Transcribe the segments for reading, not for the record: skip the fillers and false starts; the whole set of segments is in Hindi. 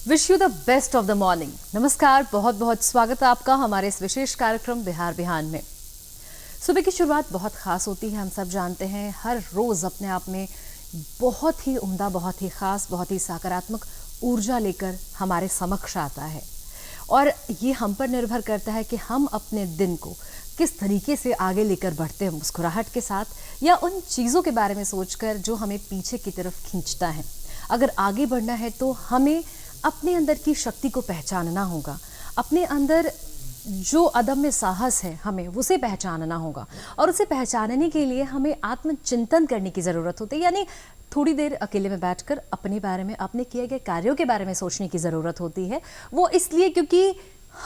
Wish you the best of the morning. नमस्कार, बहुत बहुत स्वागत है आपका हमारे इस विशेष कार्यक्रम बिहार बिहान में। सुबह की शुरुआत बहुत खास होती है, हम सब जानते हैं। हर रोज अपने आप में बहुत ही उम्दा, बहुत ही खास, बहुत ही सकारात्मक ऊर्जा लेकर हमारे समक्ष आता है और ये हम पर निर्भर करता है कि हम अपने दिन को किस तरीके से आगे लेकर बढ़ते हैं, मुस्कुराहट के साथ या उन चीज़ों के बारे में सोचकर जो हमें पीछे की तरफ खींचता है। अगर आगे बढ़ना है तो हमें अपने अंदर की शक्ति को पहचानना होगा, अपने अंदर जो अदम्य साहस है हमें उसे पहचानना होगा और उसे पहचानने के लिए हमें आत्मचिंतन करने की ज़रूरत होती है। यानी थोड़ी देर अकेले में बैठकर अपने बारे में, अपने किए गए कार्यों के बारे में सोचने की ज़रूरत होती है। वो इसलिए क्योंकि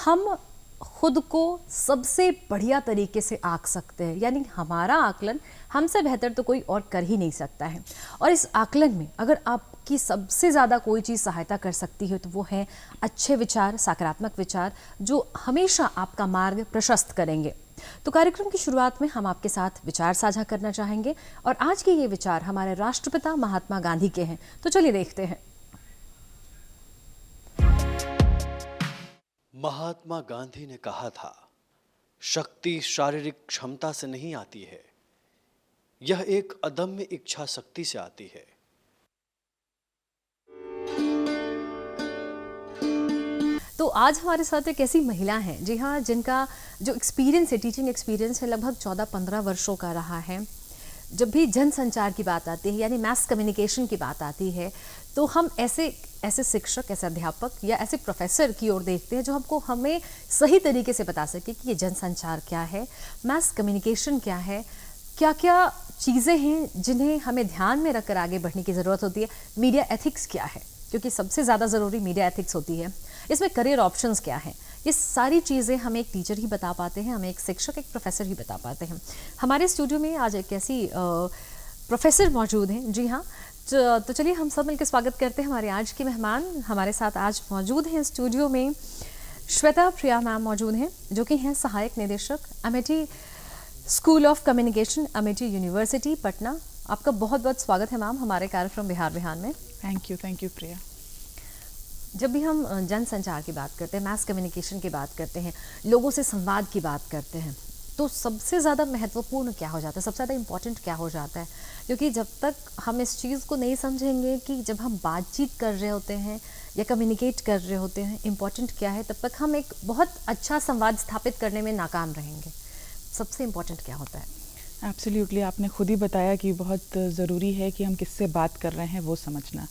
हम खुद को सबसे बढ़िया तरीके से आंक सकते हैं, यानी हमारा आकलन हमसे बेहतर तो कोई और कर ही नहीं सकता है। और इस आकलन में अगर आपकी सबसे ज़्यादा कोई चीज़ सहायता कर सकती है तो वो है अच्छे विचार, सकारात्मक विचार जो हमेशा आपका मार्ग प्रशस्त करेंगे। तो कार्यक्रम की शुरुआत में हम आपके साथ विचार साझा करना चाहेंगे और आज के ये विचार हमारे राष्ट्रपिता महात्मा गांधी के हैं। तो चलिए देखते हैं। महात्मा गांधी ने कहा था, शक्ति शारीरिक क्षमता से नहीं आती है, यह एक अदम्य इच्छा शक्ति से आती है। तो आज हमारे साथ एक ऐसी महिला है, जी हाँ, जिनका जो एक्सपीरियंस है, टीचिंग एक्सपीरियंस है, लगभग 14-15 वर्षों का रहा है। जब भी जनसंचार की बात आती है, यानी मैस कम्युनिकेशन की बात आती है, तो हम ऐसे शिक्षक, ऐसे अध्यापक या ऐसे प्रोफेसर की ओर देखते हैं जो हमें सही तरीके से बता सके कि ये जनसंचार क्या है, मैस कम्युनिकेशन क्या है, क्या क्या चीज़ें हैं जिन्हें हमें ध्यान में रखकर आगे बढ़ने की ज़रूरत होती है, मीडिया एथिक्स क्या है, क्योंकि सबसे ज़्यादा ज़रूरी मीडिया एथिक्स होती है, इसमें करियर ऑप्शंस क्या हैं। ये सारी चीज़ें हमें एक टीचर ही बता पाते हैं, हमें एक शिक्षक, एक प्रोफेसर ही बता पाते हैं। हमारे स्टूडियो में आज एक ऐसी प्रोफेसर मौजूद हैं, जी हाँ। तो चलिए हम सब मिलकर स्वागत करते हैं हमारे आज के मेहमान। हमारे साथ आज मौजूद हैं स्टूडियो में श्वेता प्रिया मैम मौजूद हैं, जो कि हैं सहायक निदेशक Amethi school of communication, Amethi university, Patna. आपका बहुत बहुत स्वागत है मैम हमारे कार्यक्रम बिहार बिहान में। थैंक यू प्रिया। जब भी हम जनसंचार की बात करते हैं, मैस कम्युनिकेशन की बात करते हैं, लोगों से संवाद की बात करते हैं, तो सबसे ज़्यादा महत्वपूर्ण क्या हो जाता है, सबसे ज़्यादा इम्पॉर्टेंट क्या हो जाता है? क्योंकि जब तक हम इस चीज़ को नहीं समझेंगे कि जब हम बातचीत कर रहे होते हैं या कम्युनिकेट कर रहे होते हैं इम्पॉर्टेंट क्या है, तब तक हम एक बहुत अच्छा संवाद स्थापित करने में नाकाम रहेंगे। सबसे इम्पॉर्टेंट क्या होता है? एब्सोल्युटली, आपने खुद ही बताया कि बहुत ज़रूरी है कि हम किससे बात कर रहे हैं वो समझना।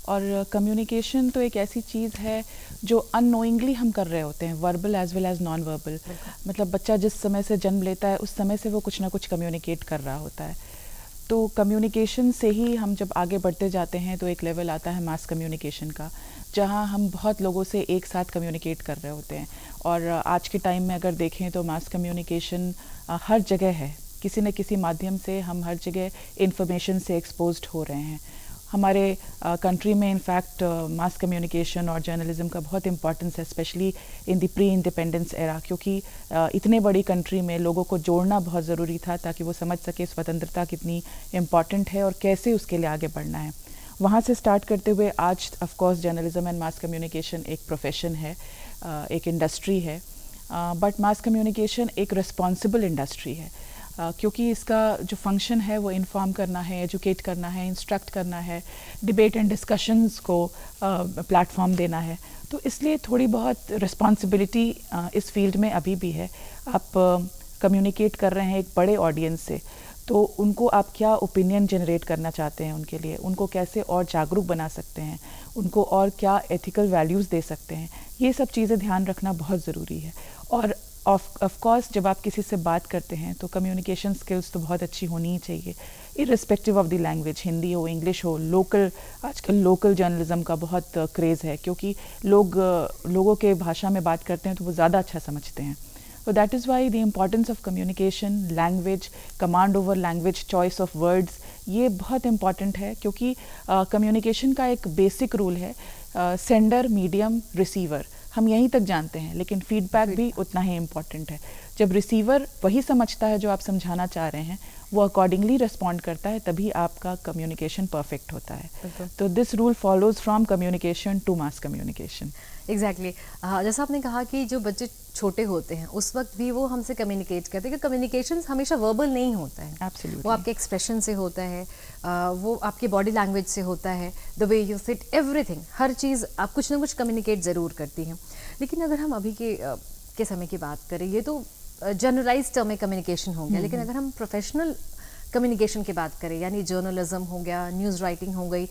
और कम्युनिकेशन तो एक ऐसी चीज़ है जो अननोइंगली हम कर रहे होते हैं, verbal as well as non verbal. मतलब बच्चा जिस समय से जन्म लेता है उस समय से वो कुछ ना कुछ कम्युनिकेट कर रहा होता है। तो कम्युनिकेशन से ही हम जब आगे बढ़ते जाते हैं तो एक लेवल आता है मास कम्युनिकेशन का, जहां हम बहुत लोगों से एक साथ कम्युनिकेट कर रहे होते हैं। और आज के टाइम में अगर देखें तो मास कम्युनिकेशन हर जगह है, किसी न किसी माध्यम से हम हर जगह इंफॉर्मेशन से एक्सपोज्ड हो रहे हैं। हमारे कंट्री में इनफैक्ट मास कम्युनिकेशन और जर्नलिज्म का बहुत इम्पॉर्टेंस है, specially in the pre independence era, क्योंकि इतने बड़ी कंट्री में लोगों को जोड़ना बहुत ज़रूरी था ताकि वो समझ सके स्वतंत्रता कितनी इम्पॉर्टेंट है और कैसे उसके लिए आगे बढ़ना है। वहाँ से स्टार्ट करते हुए आज of course journalism and mass communication एक प्रोफेशन है, एक इंडस्ट्री है, बट मास कम्युनिकेशन एक रिस्पॉन्सिबल इंडस्ट्री है, क्योंकि इसका जो फंक्शन है वो इन्फॉर्म करना है, एजुकेट करना है, इंस्ट्रक्ट करना है, डिबेट एंड डिस्कशंस को प्लेटफॉर्म देना है। तो इसलिए थोड़ी बहुत रिस्पॉन्सिबिलिटी इस फील्ड में अभी भी है। आप कम्युनिकेट कर रहे हैं एक बड़े ऑडियंस से, तो उनको आप क्या ओपिनियन जनरेट करना चाहते हैं उनके लिए, उनको कैसे और जागरूक बना सकते हैं, उनको और क्या एथिकल वैल्यूज़ दे सकते हैं, ये सब चीज़ें ध्यान रखना बहुत ज़रूरी है। और ऑफ कोर्स जब आप किसी से बात करते हैं तो कम्युनिकेशन स्किल्स तो बहुत अच्छी होनी ही चाहिए, irrespective of the language, Hindi हो, इंग्लिश हो, लोकल, आजकल लोकल जर्नलिज्म का बहुत क्रेज़ है, क्योंकि लोगों के भाषा में बात करते हैं तो वो ज़्यादा अच्छा समझते हैं। So that is why the importance of communication, language, command over language, choice of words, ये बहुत important है, क्योंकि communication का एक basic rule है sender, medium, receiver, हम यहीं तक जानते हैं, लेकिन फीडबैक भी उतना ही इम्पॉर्टेंट है। जब रिसीवर वही समझता है जो आप समझाना चाह रहे हैं, वो अकॉर्डिंगली रिस्पॉन्ड करता है, तभी आपका कम्युनिकेशन परफेक्ट होता है। तो this rule follows from communication to mass communication. Exactly जैसा आपने कहा कि जो बच्चे छोटे होते हैं उस वक्त भी वो हमसे कम्युनिकेट करते हैं, कि कम्युनिकेशन हमेशा वर्बल नहीं होता है। Absolutely. वो आपके एक्सप्रेशन से होता है, वो आपके बॉडी लैंग्वेज से होता है, the way you sit, everything, हर चीज़ आप कुछ ना कुछ कम्युनिकेट ज़रूर करती हैं। लेकिन अगर हम अभी के समय की बात करें, ये तो जनरलाइज टर्म में कम्युनिकेशन हो गया, लेकिन अगर हम प्रोफेशनल कम्युनिकेशन की बात करें, यानी जर्नलिज्म हो गया, न्यूज़ राइटिंग हो गई,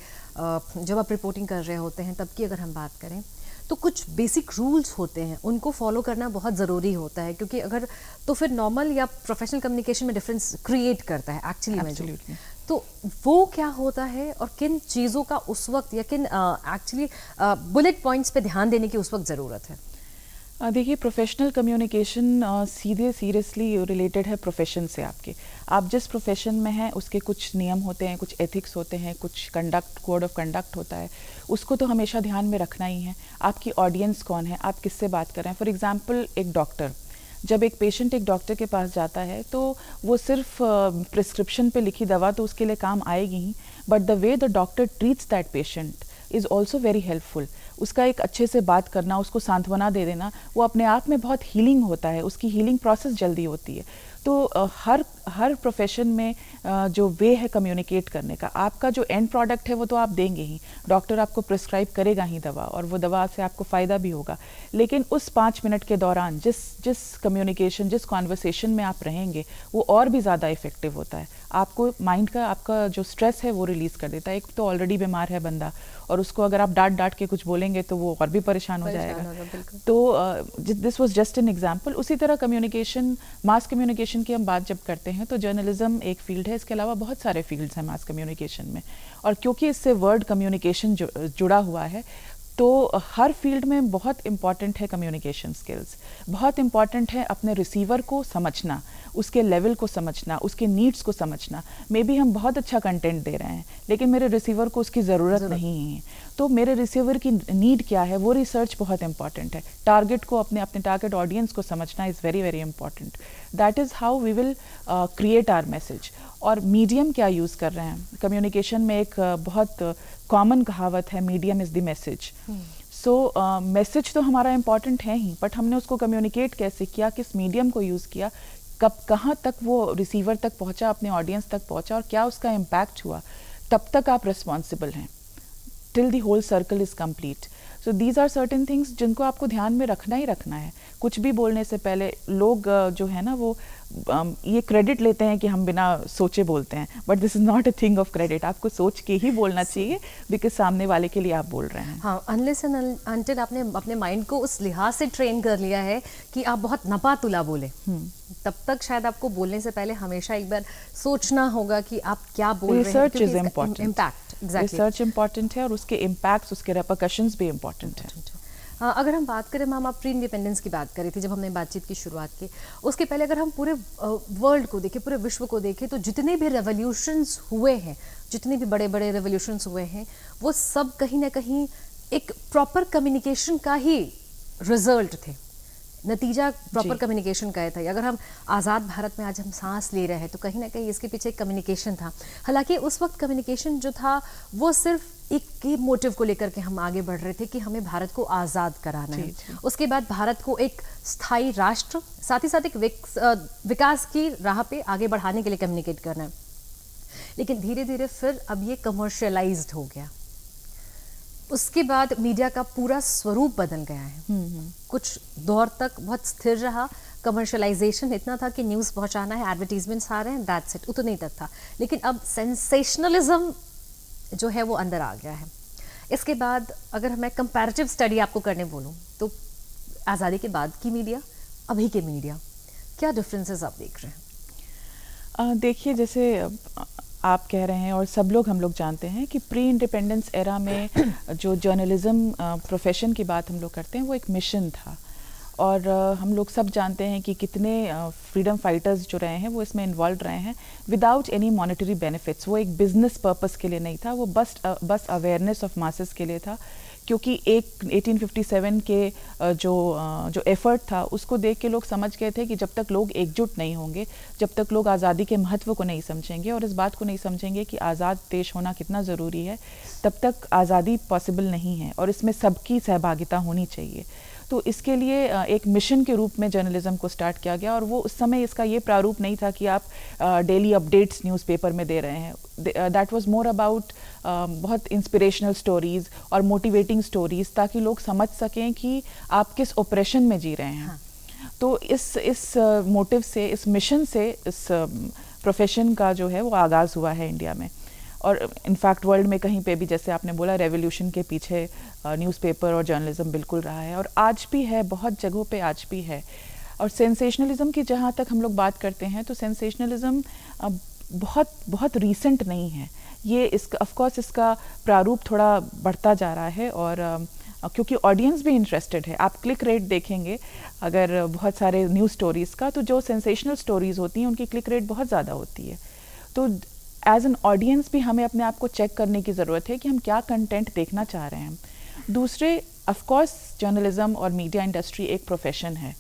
जब आप रिपोर्टिंग कर रहे होते हैं तब की अगर हम बात करें, तो कुछ बेसिक रूल्स होते हैं, उनको फॉलो करना बहुत ज़रूरी होता है, क्योंकि अगर तो फिर नॉर्मल या प्रोफेशनल कम्युनिकेशन में डिफरेंस क्रिएट करता है एक्चुअली में जो। तो वो क्या होता है और किन चीज़ों का उस वक्त या किन एक्चुअली बुलेट पॉइंट्स पे ध्यान देने की उस वक्त ज़रूरत है? देखिए, प्रोफेशनल कम्युनिकेशन सीधे सीरियसली रिलेटेड है प्रोफेशन से। आपके आप जिस प्रोफेशन में हैं उसके कुछ नियम होते हैं, कुछ एथिक्स होते हैं, कुछ कंडक्ट, कोड ऑफ कंडक्ट होता है, उसको तो हमेशा ध्यान में रखना ही है। आपकी ऑडियंस कौन है, आप किससे बात कर रहे हैं। फॉर एग्जांपल, एक डॉक्टर, जब एक पेशेंट एक डॉक्टर के पास जाता है तो वो सिर्फ प्रिस्क्रिप्शन पे लिखी दवा तो उसके लिए काम आएगी ही, but the way the doctor treats that patient is also very helpful. उसका एक अच्छे से बात करना, उसको सांत्वना दे देना, वो अपने आप में बहुत हीलिंग होता है, उसकी हीलिंग प्रोसेस जल्दी होती है। तो हर प्रोफेशन में जो वे है कम्युनिकेट करने का, आपका जो एंड प्रोडक्ट है वो तो आप देंगे ही, डॉक्टर आपको प्रिस्क्राइब करेगा ही दवा, और वो दवा से आपको फ़ायदा भी होगा। लेकिन उस 5 मिनट के दौरान जिस कम्युनिकेशन, जिस कॉन्वर्सेशन में आप रहेंगे, वो और भी ज़्यादा इफेक्टिव होता है। आपको माइंड का, आपका जो स्ट्रेस है वो रिलीज़ कर देता है। एक तो ऑलरेडी बीमार है बंदा, और उसको अगर आप डांट के कुछ बोलेंगे तो वो और भी परेशान हो जाएगा। तो this was just an example. उसी तरह कम्युनिकेशन, मास कम्युनिकेशन की हम बात जब करते हैं तो जर्नलिज्म एक फील्ड है, इसके अलावा बहुत सारे फील्ड्स हैं मास कम्युनिकेशन में, और क्योंकि इससे वर्ड कम्युनिकेशन जुड़ा हुआ है, तो हर फील्ड में बहुत इम्पॉर्टेंट है कम्युनिकेशन स्किल्स। बहुत इम्पॉर्टेंट है अपने रिसीवर को समझना, उसके लेवल को समझना, उसके नीड्स को समझना। मे बी हम बहुत अच्छा कंटेंट दे रहे हैं लेकिन मेरे रिसीवर को उसकी ज़रूरत नहीं है, तो मेरे रिसीवर की नीड क्या है, वो रिसर्च बहुत इंपॉर्टेंट है। टारगेट को, अपने टारगेट ऑडियंस को समझना is very very important. That is how we will create our message. और मीडियम क्या यूज़ कर रहे हैं कम्युनिकेशन में, एक बहुत कॉमन कहावत है, medium is the message. So message तो हमारा इम्पॉर्टेंट है ही, बट हमने उसको कम्युनिकेट कैसे किया, किस मीडियम को यूज़ किया, कब कहाँ तक वो रिसीवर तक पहुँचा, अपने ऑडियंस तक पहुँचा, और क्या उसका इम्पैक्ट हुआ, तब तक आप रिस्पॉन्सिबल हैं till the whole circle is complete. So these are certain things जिनको आपको ध्यान में रखना ही रखना है। कुछ भी बोलने से पहले लोग जो है ना वो ये क्रेडिट लेते हैं कि हम बिना सोचे बोलते हैं, but this is not a thing of credit. आपको सोच के ही बोलना चाहिए, बिकॉज सामने वाले के लिए आप बोल रहे हैं। हाँ, अनलेस एंड अनटिल आपने अपने माइंड को उस लिहाज से ट्रेन कर लिया है कि आप बहुत नपातुला बोले, तब तक शायद आपको बोलने से पहले हमेशा एक बार सोचना होगा कि आप क्या बोल रहे हैं। Research is important, impact, exactly, research important है, और उसके इम्पैक्ट्स, उसके रेपरकशंस भी इम्पॉर्टेंट है। अगर हम बात करें, मैम, आप प्री इंडिपेंडेंस की बात करी थी जब हमने बातचीत की शुरुआत की, उसके पहले अगर हम पूरे वर्ल्ड को देखें, पूरे विश्व को देखें, तो जितने भी रेवोल्यूशंस हुए हैं, जितने भी बड़े बड़े रेवोल्यूशंस हुए हैं, वो सब कहीं ना कहीं एक प्रॉपर कम्युनिकेशन का ही रिजल्ट थे, नतीजा प्रॉपर कम्युनिकेशन का था। अगर हम आज़ाद भारत में आज हम सांस ले रहे हैं तो कहीं ना कहीं इसके पीछे एक कम्युनिकेशन था। हालांकि उस वक्त कम्युनिकेशन जो था वो सिर्फ एक ही मोटिव को लेकर के हम आगे बढ़ रहे थे कि हमें भारत को आज़ाद कराना है, उसके बाद भारत को एक स्थायी राष्ट्र, साथ ही साथ एक विकास की राह पे आगे बढ़ाने के लिए कम्युनिकेट करना है। लेकिन धीरे धीरे फिर अब ये कमर्शियलाइज्ड हो गया। उसके बाद मीडिया का पूरा स्वरूप बदल गया है। कुछ दौर तक बहुत स्थिर रहा, कमर्शियलाइजेशन इतना था कि न्यूज़ पहुंचाना है, एडवर्टीजमेंट्स आ रहे हैं, दैट्स इट, उतना ही तक था। लेकिन अब सेंसेशनलिज्म जो है वो अंदर आ गया है। इसके बाद अगर मैं कंपैरेटिव स्टडी आपको करने बोलूँ तो आज़ादी के बाद की मीडिया, अभी के मीडिया, क्या डिफरेंसेस आप देख रहे हैं? देखिए, जैसे आप कह रहे हैं और सब लोग, हम लोग जानते हैं कि प्री इंडिपेंडेंस एरा में जो जर्नलिज्म प्रोफेशन की बात हम लोग करते हैं वो एक मिशन था, और हम लोग सब जानते हैं कि कितने फ्रीडम फाइटर्स जो रहे हैं वो इसमें इन्वॉल्व रहे हैं विदाउट एनी मॉनेटरी बेनिफिट्स। वो एक बिजनेस पर्पस के लिए नहीं था, वो बस अवेयरनेस ऑफ मासेस के लिए था क्योंकि एक 1857 के जो एफर्ट था उसको देख के लोग समझ गए थे कि जब तक लोग एकजुट नहीं होंगे, जब तक लोग आज़ादी के महत्व को नहीं समझेंगे और इस बात को नहीं समझेंगे कि आज़ाद देश होना कितना ज़रूरी है, तब तक आज़ादी पॉसिबल नहीं है और इसमें सबकी सहभागिता होनी चाहिए। तो इसके लिए एक मिशन के रूप में जर्नलिज्म को स्टार्ट किया गया और वो उस समय इसका ये प्रारूप नहीं था कि आप डेली अपडेट्स न्यूज़पेपर में दे रहे हैं। दैट वाज मोर अबाउट बहुत इंस्पिरेशनल स्टोरीज़ और मोटिवेटिंग स्टोरीज़, ताकि लोग समझ सकें कि आप किस ऑपरेशन में जी रहे हैं। हाँ। तो इस मोटिव से, इस मिशन से इस प्रोफेशन का जो है वो आगाज़ हुआ है इंडिया में। और इनफैक्ट वर्ल्ड में कहीं पे भी, जैसे आपने बोला, रेवोल्यूशन के पीछे न्यूज़पेपर और जर्नलिज्म बिल्कुल रहा है और आज भी है, बहुत जगहों पे आज भी है। और सेंसेशनलिज्म की जहाँ तक हम लोग बात करते हैं तो सेंसेशनलिज्म बहुत बहुत रीसेंट नहीं है। ये इसका ऑफ कोर्स इसका प्रारूप थोड़ा बढ़ता जा रहा है और क्योंकि ऑडियंस भी इंटरेस्टेड है। आप क्लिक रेट देखेंगे अगर बहुत सारे न्यूज़ स्टोरीज़ का, तो जो सेंसेशनल स्टोरीज़ होती हैं उनकी क्लिक रेट बहुत ज़्यादा होती है। तो एज एन ऑडियंस भी हमें अपने आप को चेक करने की ज़रूरत है कि हम क्या कंटेंट देखना चाह रहे हैं। दूसरे, ऑफ कोर्स जर्नलिज्म और मीडिया इंडस्ट्री एक प्रोफेशन है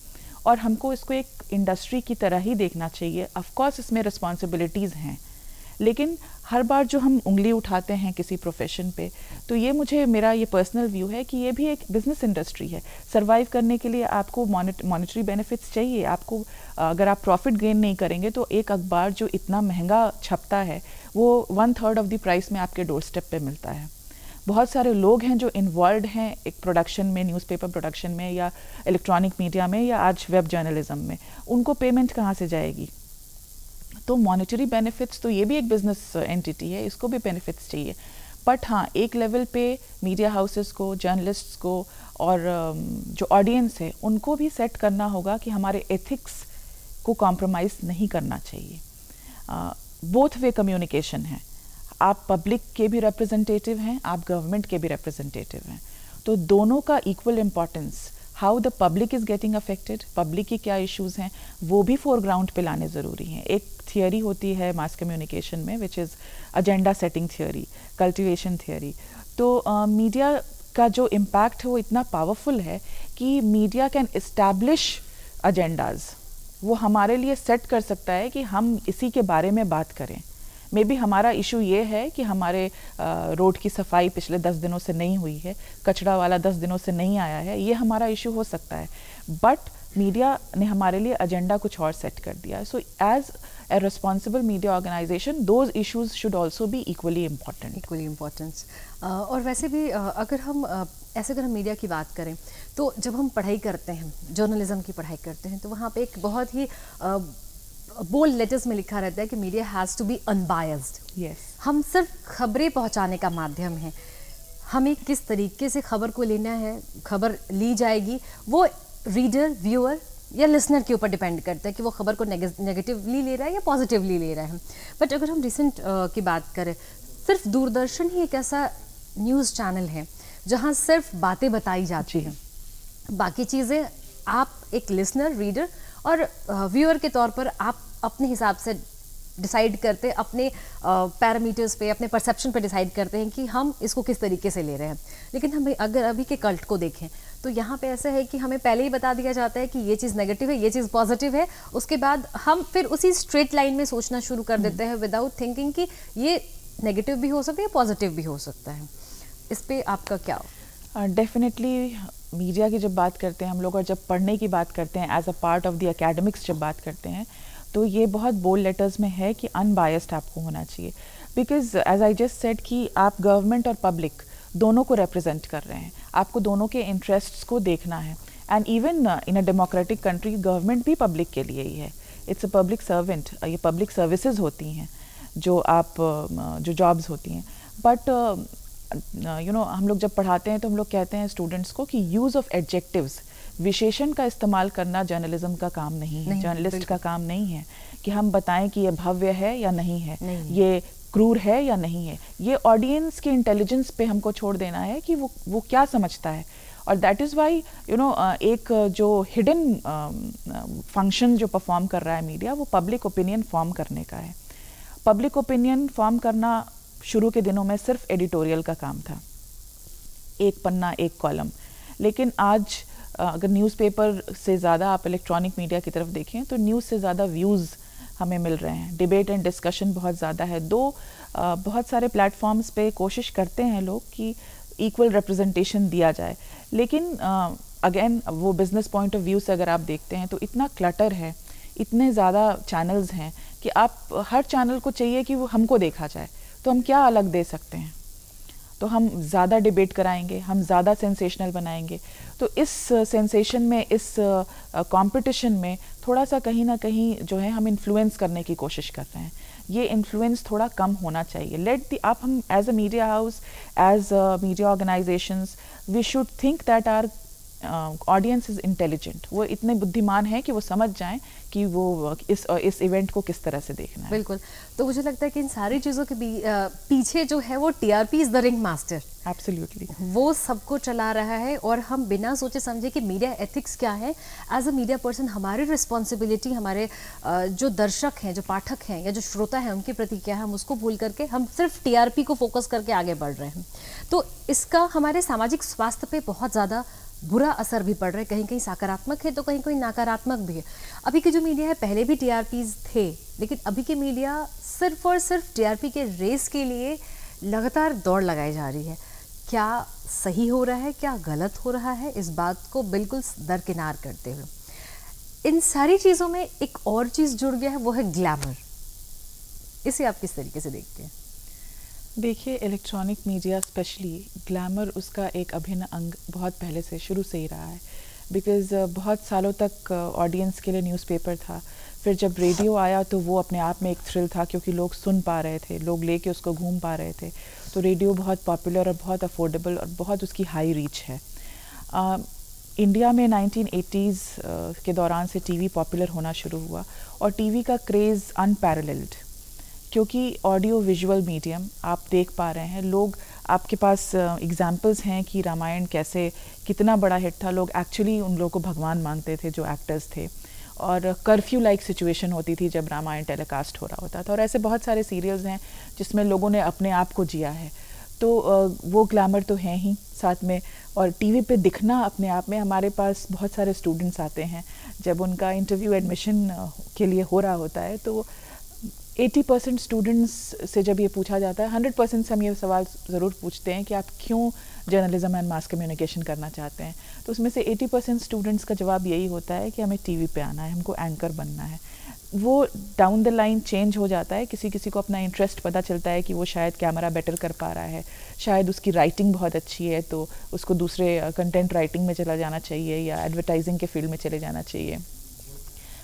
और हमको इसको एक इंडस्ट्री की तरह ही देखना चाहिए। ऑफ कोर्स इसमें रिस्पॉन्सिबिलिटीज़ हैं, लेकिन हर बार जो हम उंगली उठाते हैं किसी प्रोफेशन पे, तो ये मेरा ये पर्सनल व्यू है कि ये भी एक बिज़नेस इंडस्ट्री है। सर्वाइव करने के लिए आपको मॉनेटरी बेनिफिट्स चाहिए। आपको अगर आप प्रॉफिट गेन नहीं करेंगे तो एक अखबार जो इतना महंगा छपता है वो 1/3 ऑफ द प्राइस में आपके डोर स्टेप पे मिलता है। बहुत सारे लोग हैं जो इन्वॉल्व हैं एक प्रोडक्शन में, न्यूज़पेपर प्रोडक्शन में या इलेक्ट्रॉनिक मीडिया में या आज वेब जर्नलिज्म में, उनको पेमेंट कहाँ से जाएगी? तो मॉनेटरी बेनिफिट्स, तो ये भी एक बिजनेस एंटिटी है, इसको भी बेनिफिट्स चाहिए। बट हाँ, एक लेवल पे मीडिया हाउसेस को, जर्नलिस्ट्स को और जो ऑडियंस है उनको भी सेट करना होगा कि हमारे एथिक्स को कॉम्प्रोमाइज़ नहीं करना चाहिए। बोथ वे कम्युनिकेशन है। आप पब्लिक के भी रिप्रेजेंटेटिव हैं, आप गवर्नमेंट के भी रिप्रेजेंटेटिव हैं, तो दोनों का equal importance, how the public is getting affected, public की क्या इश्यूज़ हैं, वो भी फोरग्राउंड पे लाने ज़रूरी हैं। एक थियोरी होती है मास कम्युनिकेशन में which is agenda setting theory, cultivation theory. तो मीडिया का जो इम्पैक्ट है वो इतना पावरफुल है कि मीडिया कैन इस्टेब्लिश एजेंडाज़। वो हमारे लिए सेट कर सकता है कि हम इसी के बारे में बात करें। मे बी हमारा इशू ये है कि हमारे रोड की सफाई पिछले 10 दिनों से नहीं हुई है, कचरा वाला 10 दिनों से नहीं आया है, ये हमारा इशू हो सकता है। बट मीडिया ने हमारे लिए एजेंडा कुछ और सेट कर दिया। So as a responsible media organization, those issues should also be equally important. Equally important. और वैसे भी अगर हम मीडिया की बात करें तो जब हम पढ़ाई करते हैं, जर्नलिज्म की पढ़ाई करते हैं, तो वहाँ पे एक बहुत ही बोल्ड लेटर्स में लिखा रहता है कि media has to be unbiased. Yes. हम सिर्फ खबरें पहुँचाने का माध्यम है। हमें किस तरीके से खबर को लेना है, खबर ली जाएगी, वो रीडर, व्यूअर या लिसनर के ऊपर डिपेंड करता है कि वो खबर को नेगेटिवली ले रहा है या पॉजिटिवली ले रहा है। बट अगर हम रिसेंट की बात करें, सिर्फ दूरदर्शन ही एक ऐसा न्यूज़ चैनल है जहां सिर्फ बातें बताई जाती हैं। बाकी चीज़ें आप एक लिसनर, रीडर और व्यूअर के तौर पर आप अपने हिसाब से डिसाइड करते, अपने पैरामीटर्स पे, अपने परसेप्शन पे डिसाइड करते हैं कि हम इसको किस तरीके से ले रहे हैं। लेकिन हम अगर अभी के कल्ट को देखें तो यहाँ पे ऐसा है कि हमें पहले ही बता दिया जाता है कि ये चीज़ नेगेटिव है, ये चीज़ पॉजिटिव है। उसके बाद हम फिर उसी स्ट्रेट लाइन में सोचना शुरू कर देते हैं विदाउट थिंकिंग कि ये नेगेटिव भी हो सकता है, पॉजिटिव भी हो सकता है। इस पे आपका क्या? डेफिनेटली मीडिया की जब बात करते हैं हम लोग और जब पढ़ने की बात करते हैं as a part of the academics जब बात करते हैं, तो ये बहुत बोल्ड लेटर्स में है कि अनबायस्ड आपको होना चाहिए। Because as I just said कि आप गवर्नमेंट और पब्लिक दोनों को रिप्रेजेंट कर रहे हैं, आपको दोनों के इंटरेस्ट्स को देखना है। And even in a democratic country government भी पब्लिक के लिए ही है, इट्स अ पब्लिक सर्वेंट। ये पब्लिक सर्विसेज होती हैं जो आप जो जॉब्स होती हैं। बट हम लोग जब पढ़ाते हैं तो हम लोग कहते हैं स्टूडेंट्स को कि यूज़ ऑफ एडजेक्टिव्स, विशेषण का इस्तेमाल करना जर्नलिज्म का काम नहीं है, जर्नलिस्ट का काम नहीं है कि हम बताएं कि ये भव्य है या नहीं है, ये क्रूर है या नहीं है। ये ऑडियंस के इंटेलिजेंस पे हमको छोड़ देना है कि वो क्या समझता है। और दैट इज़ वाई एक जो हिडन फंक्शन जो परफॉर्म कर रहा है मीडिया, वो पब्लिक ओपिनियन फॉर्म करने का है। पब्लिक ओपिनियन फॉर्म करना शुरू के दिनों में सिर्फ एडिटोरियल का काम था, एक पन्ना एक कॉलम। लेकिन आज अगर न्यूज़पेपर से ज़्यादा आप इलेक्ट्रॉनिक मीडिया की तरफ देखें तो न्यूज़ से ज़्यादा व्यूज़ हमें मिल रहे हैं, डिबेट एंड डिस्कशन बहुत ज़्यादा है। बहुत सारे प्लेटफॉर्म्स पे कोशिश करते हैं लोग कि इक्वल रिप्रेजेंटेशन दिया जाए, लेकिन अगेन वो बिज़नेस पॉइंट ऑफ व्यू से अगर आप देखते हैं तो इतना क्लटर है, इतने ज़्यादा चैनल्स हैं कि आप हर चैनल को चाहिए कि वो हमको देखा जाए, तो हम क्या अलग दे सकते हैं? तो हम ज़्यादा डिबेट कराएंगे, हम ज़्यादा सेंसेशनल बनाएंगे। तो इस सेंसेशन में, इस कंपटीशन में थोड़ा सा कहीं ना कहीं जो है हम इन्फ्लुएंस करने की कोशिश कर रहे हैं। ये इन्फ्लुएंस थोड़ा कम होना चाहिए। आप हम as a media house, as media organisations, we should think that our audience is intelligent. वो इतने बुद्धिमान हैं कि वो समझ जाएं कि वो इस इवेंट को किस तरह से देखना है। बिल्कुल। तो मुझे लगता है कि इन सारी चीज़ों के पीछे जो है वो TRP is the ring master. Absolutely, वो सबको चला रहा है और हम बिना सोचे समझे कि मीडिया एथिक्स क्या है, एज अ मीडिया पर्सन हमारी रिस्पॉन्सिबिलिटी, हमारे जो दर्शक हैं, जो पाठक हैं या जो श्रोता हैं, उनके प्रति क्या है, हम उसको भूल करके हम सिर्फ टीआरपी को फोकस करके आगे बढ़ रहे हैं। तो इसका हमारे सामाजिक स्वास्थ्य पे बहुत ज़्यादा बुरा असर भी पड़ रहा है। कहीं कहीं सकारात्मक है तो कहीं कहीं नकारात्मक भी है। अभी की जो मीडिया है, पहले भी टीआरपीज थे, लेकिन अभी की मीडिया सिर्फ और सिर्फ टीआरपी के रेस के लिए लगातार दौड़ लगाई जा रही है। क्या सही हो रहा है, क्या गलत हो रहा है, इस बात को बिल्कुल दरकिनार करते हुए इन सारी चीज़ों में एक और चीज़ जुड़ गया है, वो है ग्लैमर। इसे आप किस तरीके से देखते हैं? देखिए, इलेक्ट्रॉनिक मीडिया स्पेशली ग्लैमर उसका एक अभिन्न अंग बहुत पहले से शुरू से ही रहा है। बिकॉज़ बहुत सालों तक ऑडियंस के लिए न्यूज़पेपर था। फिर जब रेडियो आया तो वो अपने आप में एक थ्रिल था, क्योंकि लोग सुन पा रहे थे, लोग लेके उसको घूम पा रहे थे। तो रेडियो बहुत पॉपुलर और बहुत अफोर्डेबल और बहुत उसकी हाई रीच है। इंडिया में 1980s के दौरान से टीवी पॉपुलर होना शुरू हुआ और टीवी का क्रेज़ अनपैरेलल्ड, क्योंकि ऑडियो विजुअल मीडियम आप देख पा रहे हैं। लोग, आपके पास एग्जाम्पल्स हैं कि रामायण कैसे कितना बड़ा हिट था। लोग एक्चुअली उन लोगों को भगवान मानते थे जो एक्टर्स थे, और कर्फ्यू लाइक सिचुएशन होती थी जब रामायण टेलीकास्ट हो रहा होता था। और ऐसे बहुत सारे सीरियल्स हैं जिसमें लोगों ने अपने आप को जिया है। तो वो ग्लैमर तो है ही साथ में। और टीवी पे दिखना अपने आप में, हमारे पास बहुत सारे स्टूडेंट्स आते हैं, जब उनका इंटरव्यू एडमिशन के लिए हो रहा होता है तो 80% स्टूडेंट्स से जब ये पूछा जाता है, 100% से हम ये सवाल ज़रूर पूछते हैं कि आप क्यों जर्नलिज्म एंड मास कम्युनिकेशन करना चाहते हैं। तो उसमें से 80% स्टूडेंट्स का जवाब यही होता है कि हमें टीवी पे आना है, हमको एंकर बनना है। वो डाउन द लाइन चेंज हो जाता है। किसी किसी को अपना इंटरेस्ट पता चलता है कि वो शायद कैमरा बेटर कर पा रहा है, शायद उसकी राइटिंग बहुत अच्छी है तो उसको दूसरे कंटेंट राइटिंग में चला जाना चाहिए या एडवर्टाइजिंग के फील्ड में चले जाना चाहिए।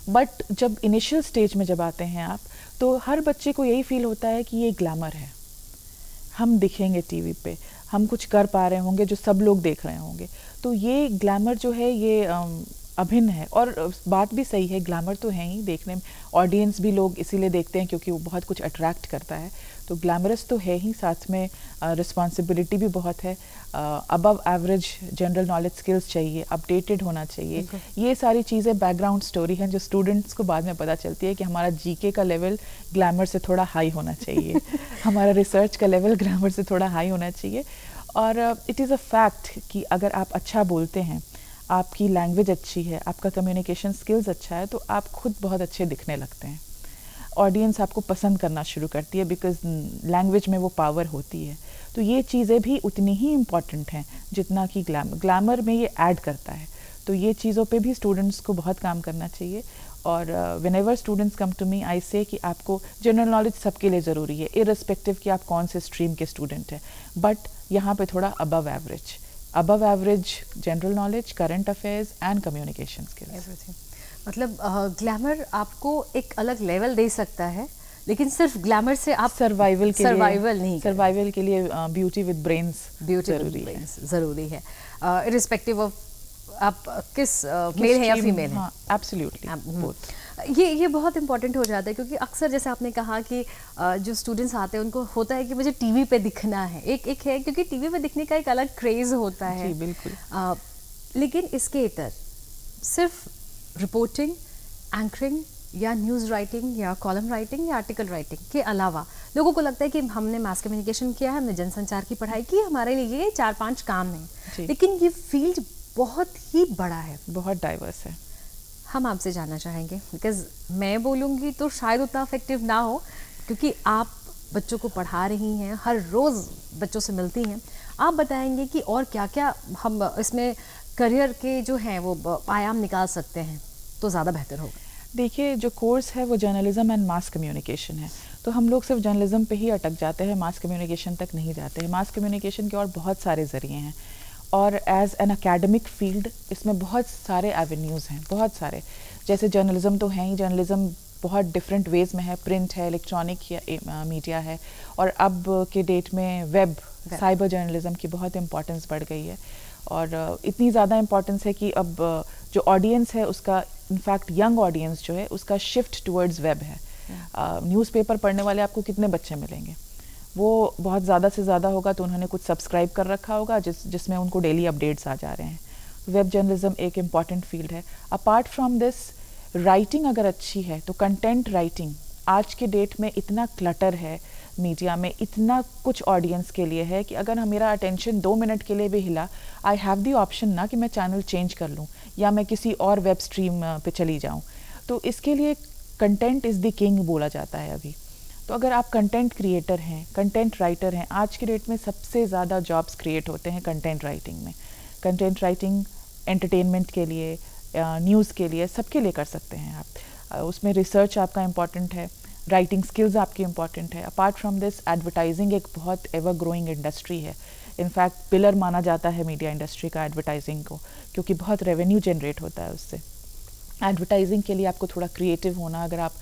बट जब इनिशियल स्टेज में जब आते हैं आप, तो हर बच्चे को यही फील होता है कि ये ग्लैमर है, हम दिखेंगे टीवी पे, हम कुछ कर पा रहे होंगे जो सब लोग देख रहे होंगे। तो ये ग्लैमर जो है ये अभिन्न है। और बात भी सही है, ग्लैमर तो है ही देखने में, ऑडियंस भी लोग इसीलिए देखते हैं क्योंकि वो बहुत कुछ अट्रैक्ट करता है। तो ग्लैमरस तो है ही, साथ में रिस्पॉन्सिबिलिटी भी बहुत है। Above average general knowledge skills चाहिए, अपडेटेड होना चाहिए। ये सारी चीज़ें बैकग्राउंड स्टोरी हैं जो स्टूडेंट्स को बाद में पता चलती है कि हमारा जीके का लेवल ग्लैमर से थोड़ा हाई होना चाहिए हमारा रिसर्च का लेवल ग्लैमर से थोड़ा हाई होना चाहिए। और इट इज़ अ फैक्ट कि अगर आप अच्छा बोलते हैं, आपकी लैंग्वेज अच्छी है, आपका कम्युनिकेशन स्किल्स अच्छा है, तो आप खुद बहुत अच्छे दिखने लगते हैं। ऑडियंस आपको पसंद करना शुरू करती है, बिकॉज लैंग्वेज में वो पावर होती है। तो ये चीज़ें भी उतनी ही इम्पॉर्टेंट हैं जितना कि ग्लैमर में ये ऐड करता है। तो ये चीज़ों पे भी स्टूडेंट्स को बहुत काम करना चाहिए। और whenever students come to me, I say कि आपको जनरल नॉलेज सबके लिए ज़रूरी है, इररिस्पेक्टिव कि आप कौन से स्ट्रीम के स्टूडेंट हैं। बट यहाँ पे थोड़ा above average general knowledge, current affairs and communication skills, everything. मतलब ग्लैमर आपको एक अलग लेवल दे सकता है, लेकिन सिर्फ ग्लैमर से आप सर्वाइवल नहीं, सर्वाइवल के लिए ब्यूटी विद ब्रेन्स ज़रूरी है, इरिस्पेक्टिव ऑफ आप किस मेल है या फीमेल है। एब्सोल्युटली, ये बहुत इंपॉर्टेंट हो जाता है, क्योंकि अक्सर जैसे आपने कहा कि जो स्टूडेंट्स आते हैं उनको होता है कि मुझे टीवी पे दिखना है, एक है क्योंकि टीवी पे दिखने का एक अलग क्रेज़ होता है। जी बिल्कुल। लेकिन इसके इतर सिर्फ रिपोर्टिंग, एंकरिंग या न्यूज़ राइटिंग या कॉलम राइटिंग या आर्टिकल राइटिंग के अलावा लोगों को लगता है कि हमने मास कम्युनिकेशन किया है, हमने जनसंचार की पढ़ाई की, हमारे लिए ये 4-5 काम हैं। जी। लेकिन ये फील्ड बहुत ही बड़ा है, बहुत डाइवर्स है। हम आपसे जानना चाहेंगे, बिकॉज मैं बोलूँगी तो शायद उतना अफेक्टिव ना हो, क्योंकि आप बच्चों को पढ़ा रही हैं, हर रोज़ बच्चों से मिलती हैं। आप बताएंगे कि और क्या क्या हम इसमें करियर के जो हैं वो आयाम निकाल सकते हैं तो ज़्यादा बेहतर होगा। देखिए, जो कोर्स है वो जर्नलिज्म एंड मास कम्युनिकेशन है, तो हम लोग सिर्फ जर्नलिज्म पे ही अटक जाते हैं, मास कम्युनिकेशन तक नहीं जाते हैं। मास कम्युनिकेशन के और बहुत सारे ज़रिए हैं, और एज एन एकेडमिक फील्ड इसमें बहुत सारे एवेन्यूज़ हैं, बहुत सारे। जैसे जर्नलिज्म तो है ही, जर्नलिज्म बहुत डिफरेंट वेज़ में है, प्रिंट है, इलेक्ट्रॉनिक या मीडिया है, और अब के डेट में वेब, साइबर जर्नलिज्म की बहुत इम्पोर्टेंस बढ़ गई है। और इतनी ज़्यादा इम्पोर्टेंस है कि अब जो ऑडियंस है उसका, इनफैक्ट यंग ऑडियंस जो है उसका शिफ्ट टुवर्ड्स वेब है। न्यूज़पेपर पढ़ने वाले आपको कितने बच्चे मिलेंगे? वो बहुत ज़्यादा से ज़्यादा होगा तो उन्होंने कुछ सब्सक्राइब कर रखा होगा जिसमें उनको डेली अपडेट्स आ जा रहे हैं। वेब जर्नलिज्म एक इम्पॉर्टेंट फील्ड है। अपार्ट फ्रॉम दिस, राइटिंग अगर अच्छी है तो कंटेंट राइटिंग, आज के डेट में इतना क्लटर है मीडिया में, इतना कुछ ऑडियंस के लिए है कि अगर मेरा अटेंशन 2 मिनट के लिए भी हिला, आई हैव द ऑप्शन ना कि मैं चैनल चेंज कर लूँ या मैं किसी और वेब स्ट्रीम पे चली जाऊँ। तो इसके लिए कंटेंट इज़ द किंग बोला जाता है अभी। तो अगर आप कंटेंट क्रिएटर हैं, कंटेंट राइटर हैं, आज के डेट में सबसे ज़्यादा जॉब्स क्रिएट होते हैं कंटेंट राइटिंग में। कंटेंट राइटिंग एंटरटेनमेंट के लिए, न्यूज़ के लिए, सबके लिए कर सकते हैं आप। उसमें रिसर्च आपका इम्पॉर्टेंट है, राइटिंग स्किल्स आपकी इम्पॉर्टेंट है। अपार्ट फ्रॉम दिस, एडवर्टाइजिंग एक बहुत एवर ग्रोइंग इंडस्ट्री है। इनफैक्ट पिलर माना जाता है मीडिया इंडस्ट्री का एडवर्टाइजिंग को, क्योंकि बहुत रेवेन्यू जनरेट होता है उससे। एडवर्टाइजिंग के लिए आपको थोड़ा क्रिएटिव होना, अगर आप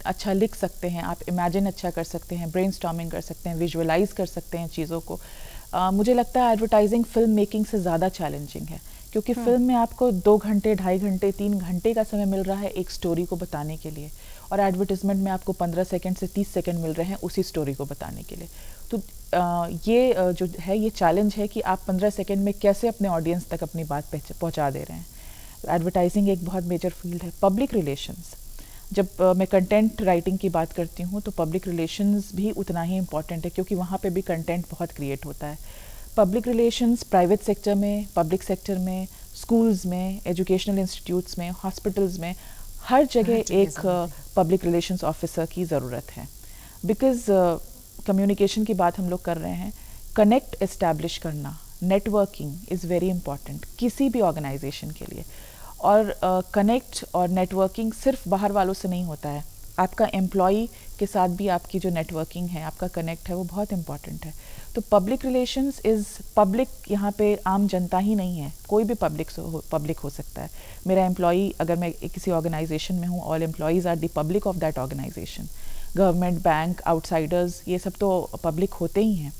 अच्छा लिख सकते हैं, आप इमेजिन अच्छा कर सकते हैं, ब्रेनस्टॉर्मिंग कर सकते हैं, विजुअलाइज कर सकते हैं चीज़ों को। मुझे लगता है एडवर्टाइजिंग फिल्म मेकिंग से ज़्यादा चैलेंजिंग है, क्योंकि फिल्म में आपको 2 घंटे, 2.5 घंटे, 3 घंटे का समय मिल रहा है एक स्टोरी को बताने के लिए, और एडवर्टिजमेंट में आपको 15 सेकंड से 30 सेकंड मिल रहे हैं उसी स्टोरी को बताने के लिए। तो ये जो है, ये चैलेंज है कि आप 15 सेकंड में कैसे अपने ऑडियंस तक अपनी बात पहुंचा दे रहे हैं। एडवर्टाइजिंग एक बहुत मेजर फील्ड है। पब्लिक रिलेशंस, जब मैं कंटेंट राइटिंग की बात करती हूँ तो पब्लिक रिलेशंस भी उतना ही इम्पॉर्टेंट है, क्योंकि वहाँ पे भी कंटेंट बहुत क्रिएट होता है। पब्लिक रिलेशंस प्राइवेट सेक्टर में, पब्लिक सेक्टर में, स्कूल्स में, एजुकेशनल इंस्टीट्यूट्स में, हॉस्पिटल्स में, हर जगह एक पब्लिक रिलेशंस ऑफिसर की ज़रूरत है। बिकॉज कम्युनिकेशन की बात हम लोग कर रहे हैं, कनेक्ट एस्टैब्लिश करना, नेटवर्किंग इज़ वेरी इंपॉर्टेंट किसी भी ऑर्गेनाइजेशन के लिए। और कनेक्ट और नेटवर्किंग सिर्फ बाहर वालों से नहीं होता है, आपका एम्प्लॉई के साथ भी आपकी जो नेटवर्किंग है, आपका कनेक्ट है, वो बहुत इंपॉर्टेंट है। तो पब्लिक रिलेशंस इज़ पब्लिक, यहाँ पे आम जनता ही नहीं है, कोई भी पब्लिक हो सकता है। मेरा एम्प्लॉई, अगर मैं किसी ऑर्गेनाइजेशन में हूँ, all employees are the public of that organisation. Government, bank, outsiders, ये सब तो पब्लिक होते ही हैं।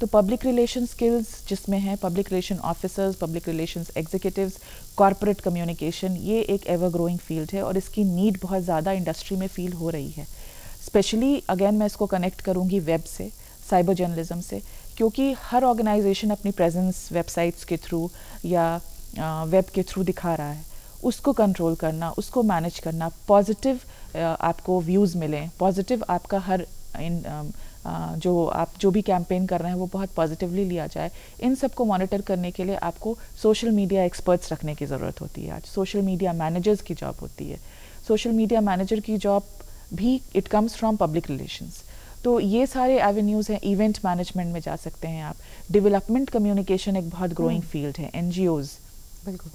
तो पब्लिक रिलेशन स्किल्स जिसमें है public relation officers, public relations executives, corporate communication, ये एक एवर ग्रोइंग फील्ड है और इसकी नीड बहुत ज़्यादा इंडस्ट्री में फील हो रही है। स्पेशली अगेन मैं इसको कनेक्ट करूँगी वेब से, साइबर जर्नलिज्म से, क्योंकि हर ऑर्गेनाइजेशन अपनी प्रेजेंस वेबसाइट्स के थ्रू या वेब के थ्रू दिखा रहा है। उसको कंट्रोल करना, उसको मैनेज करना, पॉजिटिव आपको व्यूज़ मिलें, पॉजिटिव आपका हर जो भी कैंपेन कर रहे हैं वो बहुत पॉजिटिवली लिया जाए, इन सब को मॉनिटर करने के लिए आपको सोशल मीडिया एक्सपर्ट्स रखने की ज़रूरत होती है। आज सोशल मीडिया मैनेजर्स की जॉब होती है। सोशल मीडिया मैनेजर की जॉब भी it comes from public relations. तो ये सारे एवेन्यूज़ हैं। इवेंट मैनेजमेंट में जा सकते हैं आप। डेवलपमेंट कम्युनिकेशन एक बहुत ग्रोइंग फील्ड है। NGOs, बिल्कुल,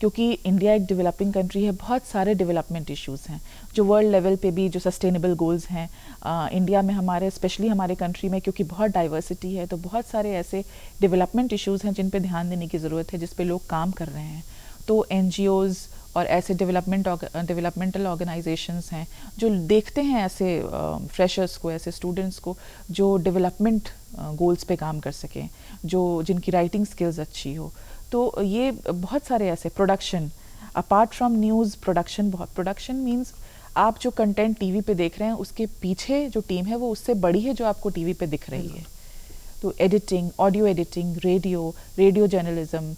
क्योंकि इंडिया एक डेवलपिंग कंट्री है, बहुत सारे डेवलपमेंट इश्यूज़ हैं जो वर्ल्ड लेवल पे भी जो सस्टेनेबल गोल्स हैं इंडिया में हमारे, स्पेशली हमारे कंट्री में, क्योंकि बहुत डाइवर्सिटी है, तो बहुत सारे ऐसे डेवलपमेंट इश्यूज़ हैं जिन पे ध्यान देने की ज़रूरत है, जिस पे लोग काम कर रहे हैं। तो NGOs और ऐसे डेवलपमेंटल ऑर्गेनाइजेशंस हैं जो देखते हैं ऐसे फ्रेशर्स को, ऐसे स्टूडेंट्स को जो डेवलपमेंट गोल्स पे काम कर सकें, जिनकी राइटिंग स्किल्स अच्छी हो। तो ये बहुत सारे ऐसे production, apart from news production, बहुत प्रोडक्शन मीन्स आप जो कंटेंट टीवी पे देख रहे हैं उसके पीछे जो टीम है वो उससे बड़ी है जो आपको टीवी पे दिख रही है। तो editing, audio editing, radio journalism,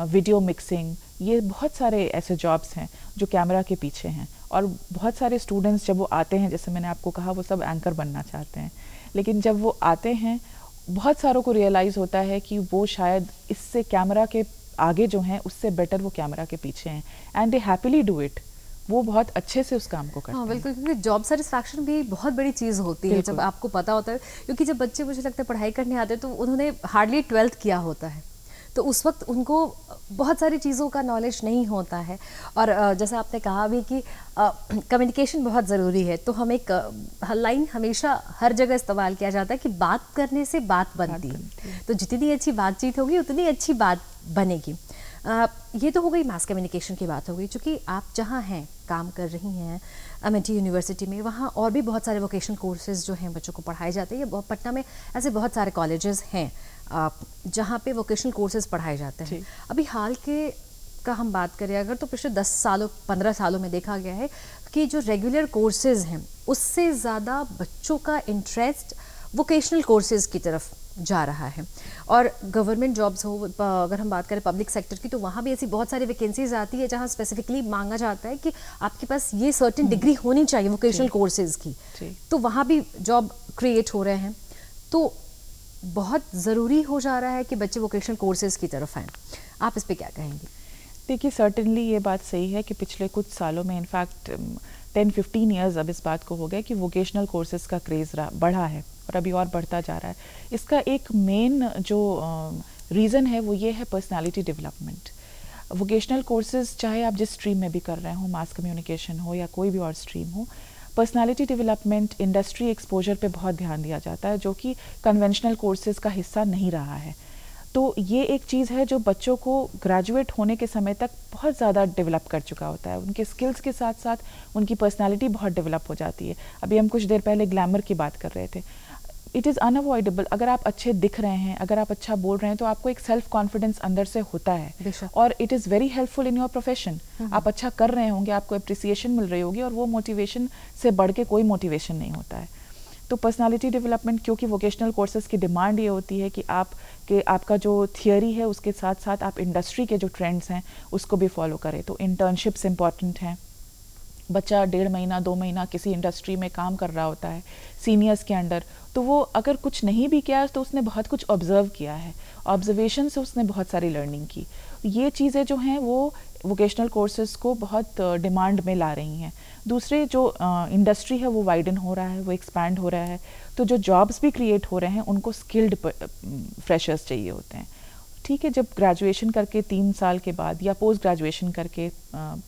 video mixing, ये बहुत सारे ऐसे जॉब्स हैं जो कैमरा के पीछे हैं। और बहुत सारे स्टूडेंट्स जब वो आते हैं, जैसे मैंने आपको कहा, वो सब एंकर बनना चाहते हैं, लेकिन जब वो आते हैं बहुत सारों को रियलाइज़ होता है कि वो शायद इससे कैमरा के आगे जो हैं उससे बेटर वो कैमरा के पीछे हैं, and they happily do it. वो बहुत अच्छे से उस काम को करते हाँ हैं। बिल्कुल, क्योंकि जॉब सेटिस्फैक्शन भी बहुत बड़ी चीज़ होती है बिल्कुल। जब आपको पता होता है, क्योंकि जब बच्चे मुझे लगता है पढ़ाई करने आते हैं तो उन्होंने हार्डली 12th किया होता है, तो उस वक्त उनको बहुत सारी चीज़ों का नॉलेज नहीं होता है। और जैसे आपने कहा भी कि कम्युनिकेशन बहुत ज़रूरी है, तो हम एक लाइन हमेशा हर जगह इस्तेमाल किया जाता है कि बात करने से बात बनती है, तो जितनी अच्छी बातचीत होगी उतनी अच्छी बात बनेगी। ये तो हो गई मास कम्युनिकेशन की बात हो गई। चूँकि आप जहाँ हैं, काम कर रही हैं एमआईटी यूनिवर्सिटी में, वहाँ और भी बहुत सारे वोकेशनल कोर्सेज जो हैं बच्चों को पढ़ाए जाते हैं। पटना में ऐसे बहुत सारे कॉलेजेस हैं जहाँ पे वोकेशनल कोर्सेज पढ़ाए जाते हैं। अभी हाल के का हम बात करें अगर, तो पिछले 10 सालों 15 सालों में देखा गया है कि जो रेगुलर कोर्सेज हैं उससे ज़्यादा बच्चों का इंटरेस्ट वोकेशनल कोर्सेज की तरफ जा रहा है। और गवर्नमेंट जॉब्स हो, अगर हम बात करें पब्लिक सेक्टर की, तो वहाँ भी ऐसी बहुत सारी वैकेंसीज आती है जहाँ स्पेसिफिकली मांगा जाता है कि आपके पास ये सर्टेन डिग्री होनी चाहिए वोकेशनल कोर्सेज की, तो वहाँ भी जॉब क्रिएट हो रहे हैं। तो बहुत ज़रूरी हो जा रहा है कि बच्चे वोकेशनल कोर्सेज की तरफ आएँ। आप इस पर क्या कहेंगे? देखिए, सर्टेनली ये बात सही है कि पिछले कुछ सालों में, इनफैक्ट 10-15 ईयर्स अब इस बात को हो गया कि वोकेशनल कोर्सेज का क्रेज़ बढ़ा है और अभी और बढ़ता जा रहा है। इसका एक मेन जो रीज़न है वो ये है पर्सनालिटी डेवलपमेंट। वोकेशनल कोर्सेज चाहे आप जिस स्ट्रीम में भी कर रहे हो, मास कम्युनिकेशन हो या कोई भी और स्ट्रीम हो, पर्सनालिटी डेवलपमेंट, इंडस्ट्री एक्सपोजर पे बहुत ध्यान दिया जाता है, जो कि कन्वेंशनल कोर्सेज का हिस्सा नहीं रहा है। तो ये एक चीज़ है जो बच्चों को ग्रेजुएट होने के समय तक बहुत ज़्यादा डेवलप कर चुका होता है। उनके स्किल्स के साथ साथ उनकी पर्सनालिटी बहुत डेवलप हो जाती है। अभी हम कुछ देर पहले ग्लैमर की बात कर रहे थे। It is unavoidable. अगर आप अच्छे दिख रहे हैं, अगर आप अच्छा बोल रहे हैं, तो आपको एक सेल्फ कॉन्फिडेंस अंदर से होता है और it is very helpful in your profession. आप अच्छा कर रहे होंगे, आपको अप्रिसिएशन मिल रही होगी और वो मोटिवेशन से बढ़ के कोई मोटिवेशन नहीं होता है। तो पर्सनालिटी डेवलपमेंट, क्योंकि वोकेशनल कोर्सेज की डिमांड ये होती है कि आपका जो थियोरी है उसके साथ साथ आप इंडस्ट्री के जो ट्रेंड्स हैं उसको भी फॉलो करें। तो इंटर्नशिप्स इंपॉर्टेंट हैं। बच्चा 1.5 महीना 2 महीना किसी इंडस्ट्री में काम कर रहा होता है सीनियर्स के अंडर, तो वो अगर कुछ नहीं भी किया तो उसने बहुत कुछ ऑब्जर्व किया है, ऑब्जर्वेशन से उसने बहुत सारी लर्निंग की। ये चीज़ें जो हैं वो वोकेशनल कोर्सेज को बहुत डिमांड में ला रही हैं। दूसरे जो इंडस्ट्री है वो वाइडन हो रहा है, वो एक्सपैंड हो रहा है, तो जो जॉब्स भी क्रिएट हो रहे हैं उनको स्किल्ड फ्रेशर्स चाहिए होते हैं। ठीक है, जब ग्रेजुएशन करके 3 साल के बाद या पोस्ट ग्रेजुएशन करके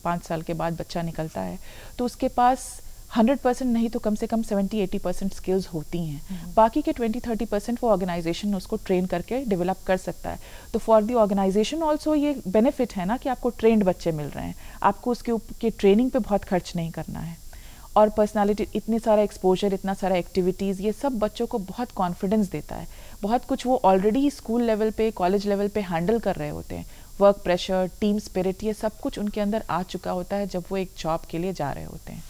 5 साल के बाद बच्चा निकलता है तो उसके पास 100% नहीं तो कम से कम 70-80% स्किल्स होती हैं। बाकी के 20-30% वो ऑर्गेनाइजेशन उसको ट्रेन करके डेवलप कर सकता है। तो फॉर दी ऑर्गेनाइजेशन ऑल्सो ये बेनिफिट है ना कि आपको ट्रेंड बच्चे मिल रहे हैं, आपको उसके ऊपर ट्रेनिंग पे बहुत खर्च नहीं करना है। और पर्सनालिटी, इतने सारा एक्सपोजर, इतना सारा एक्टिविटीज़, ये सब बच्चों को बहुत कॉन्फिडेंस देता है। बहुत कुछ वो ऑलरेडी स्कूल लेवल पे, कॉलेज लेवल पे हैंडल कर रहे होते हैं। वर्क प्रेशर, टीम स्पिरिट, ये सब कुछ उनके अंदर आ चुका होता है जब वो एक जॉब के लिए जा रहे होते हैं।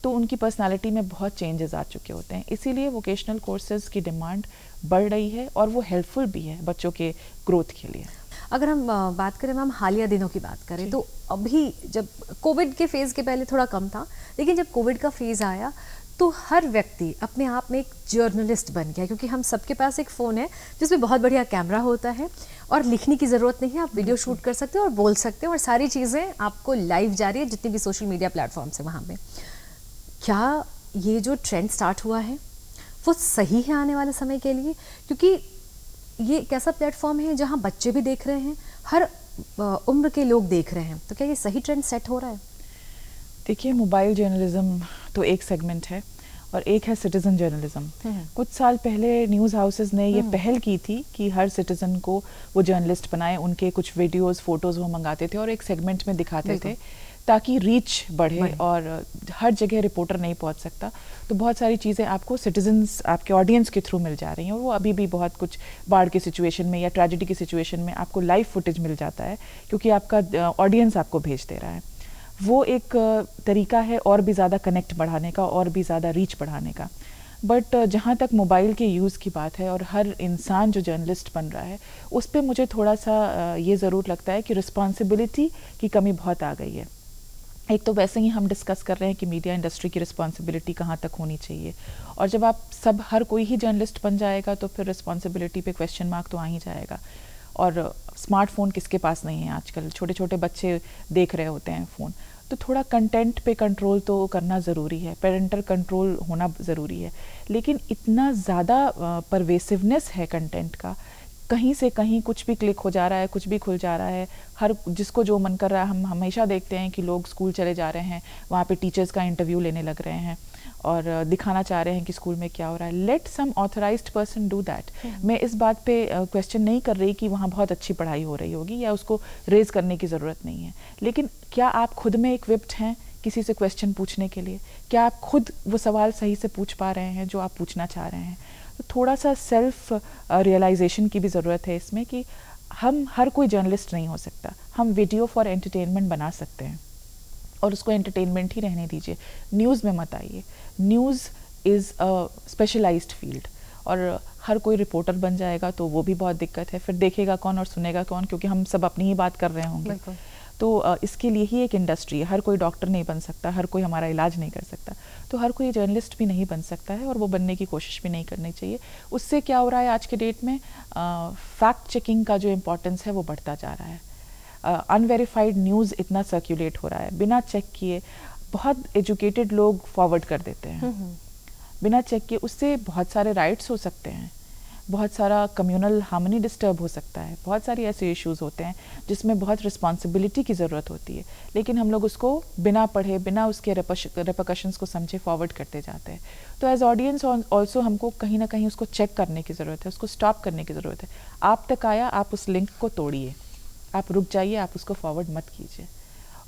तो उनकी पर्सनालिटी में बहुत चेंजेस आ चुके होते हैं। इसीलिए वोकेशनल कोर्सेज की डिमांड बढ़ रही है और वो हेल्पफुल भी है बच्चों के ग्रोथ के लिए। अगर हम बात करें मैम, हालिया दिनों की बात करें, तो अभी जब कोविड के फेज़ के पहले थोड़ा कम था, लेकिन जब कोविड का फेज़ आया तो हर व्यक्ति अपने आप में एक जर्नलिस्ट बन गया, क्योंकि हम सबके पास एक फ़ोन है जिसमें बहुत बढ़िया कैमरा होता है और लिखने की ज़रूरत नहीं है, आप वीडियो शूट कर सकते हो और बोल सकते हो और सारी चीज़ें आपको लाइव जा रही है जितनी भी सोशल मीडिया प्लेटफॉर्म्स है वहाँ पे। क्या ये जो ट्रेंड स्टार्ट हुआ है वो सही है आने वाले समय के लिए? क्योंकि ये एक ऐसा प्लेटफॉर्म है जहाँ बच्चे भी देख रहे हैं, हर उम्र के लोग देख रहे हैं, तो क्या ये सही ट्रेंड सेट हो रहा है? देखिए, मोबाइल जर्नलिज्म तो एक सेगमेंट है और एक है सिटीज़न जर्नलिज्म। कुछ साल पहले न्यूज़ हाउसेस ने ये पहल की थी कि हर सिटीज़न को वो जर्नलिस्ट बनाए, उनके कुछ वीडियोस, फोटोज़ वो मंगाते थे और एक सेगमेंट में दिखाते थे ताकि रीच बढ़े और हर जगह रिपोर्टर नहीं पहुंच सकता। तो बहुत सारी चीज़ें आपको सिटीजन्स, आपके ऑडियंस के थ्रू मिल जा रही हैं और वो अभी भी बहुत कुछ बाढ़ की सिचुएशन में या ट्रेजेडी की सिचुएशन में आपको लाइव फुटेज मिल जाता है क्योंकि आपका ऑडियंस आपको भेज दे रहा है। वो एक तरीका है और भी ज़्यादा कनेक्ट बढ़ाने का और भी ज़्यादा रीच बढ़ाने का। बट जहाँ तक मोबाइल के यूज़ की बात है और हर इंसान जो जर्नलिस्ट बन रहा है, उस पर मुझे थोड़ा सा ये ज़रूर लगता है कि रिस्पॉन्सिबिलिटी की कमी बहुत आ गई है। एक तो वैसे ही हम डिस्कस कर रहे हैं कि मीडिया इंडस्ट्री की रिस्पॉन्सिबिलिटी कहाँ तक होनी चाहिए, और जब आप सब हर कोई ही जर्नलिस्ट बन जाएगा तो फिर रिस्पॉन्सिबिलिटी पे क्वेश्चन मार्क तो आ ही जाएगा। और स्मार्टफोन किसके पास नहीं है आजकल, छोटे छोटे बच्चे देख रहे होते हैं फ़ोन, तो थोड़ा कंटेंट पे कंट्रोल तो करना ज़रूरी है, पेरेंटल कंट्रोल होना ज़रूरी है। लेकिन इतना ज़्यादा परवेसिवनेस है कंटेंट का, कहीं से कहीं कुछ भी क्लिक हो जा रहा है, कुछ भी खुल जा रहा है, हर जिसको जो मन कर रहा है। हम हमेशा देखते हैं कि लोग स्कूल चले जा रहे हैं, वहाँ पे टीचर्स का इंटरव्यू लेने लग रहे हैं और दिखाना चाह रहे हैं कि स्कूल में क्या हो रहा है। Let some authorised person do that. मैं इस बात पे क्वेश्चन नहीं कर रही कि वहाँ बहुत अच्छी पढ़ाई हो रही होगी या उसको रेज करने की ज़रूरत नहीं है, लेकिन क्या आप खुद में इक्विप्ड हैं किसी से क्वेश्चन पूछने के लिए? क्या आप खुद वो सवाल सही से पूछ पा रहे हैं जो आप पूछना चाह रहे हैं? तो थोड़ा सा सेल्फ रियलाइजेशन की भी ज़रूरत है इसमें कि हम हर कोई जर्नलिस्ट नहीं हो सकता। हम वीडियो फॉर एंटरटेनमेंट बना सकते हैं और उसको एंटरटेनमेंट ही रहने दीजिए, न्यूज़ में मत आइए। News is a specialised field, और हर कोई रिपोर्टर बन जाएगा तो वो भी बहुत दिक्कत है। फिर देखेगा कौन और सुनेगा कौन, क्योंकि हम सब अपनी ही बात कर रहे होंगे। तो इसके लिए ही एक इंडस्ट्री है। हर कोई डॉक्टर नहीं बन सकता, हर कोई हमारा इलाज नहीं कर सकता, तो हर कोई जर्नलिस्ट भी नहीं बन सकता है और वो बनने की कोशिश भी नहीं करनी चाहिए। उससे क्या हो रहा है आज के डेट में, फैक्ट चेकिंग का जो इम्पोर्टेंस है वो बढ़ता जा रहा है। अनवेरीफाइड न्यूज़ इतना सर्कुलेट हो रहा है, बिना चेक किए बहुत एजुकेटेड लोग फॉरवर्ड कर देते हैं बिना चेक किए। उससे बहुत सारे राइट्स हो सकते हैं, बहुत सारा कम्युनल हार्मनी डिस्टर्ब हो सकता है, बहुत सारी ऐसे इश्यूज होते हैं जिसमें बहुत रिस्पॉन्सिबिलिटी की ज़रूरत होती है, लेकिन हम लोग उसको बिना पढ़े, बिना उसके रेपरकशंस को समझे फॉरवर्ड करते जाते हैं। तो एज ऑडियंस ऑल्सो हमको कहीं ना कहीं उसको चेक करने की ज़रूरत है, उसको स्टॉप करने की ज़रूरत है। आप तक आया, आप उस लिंक को तोड़िए, आप रुक जाइए, आप उसको फॉरवर्ड मत कीजिए।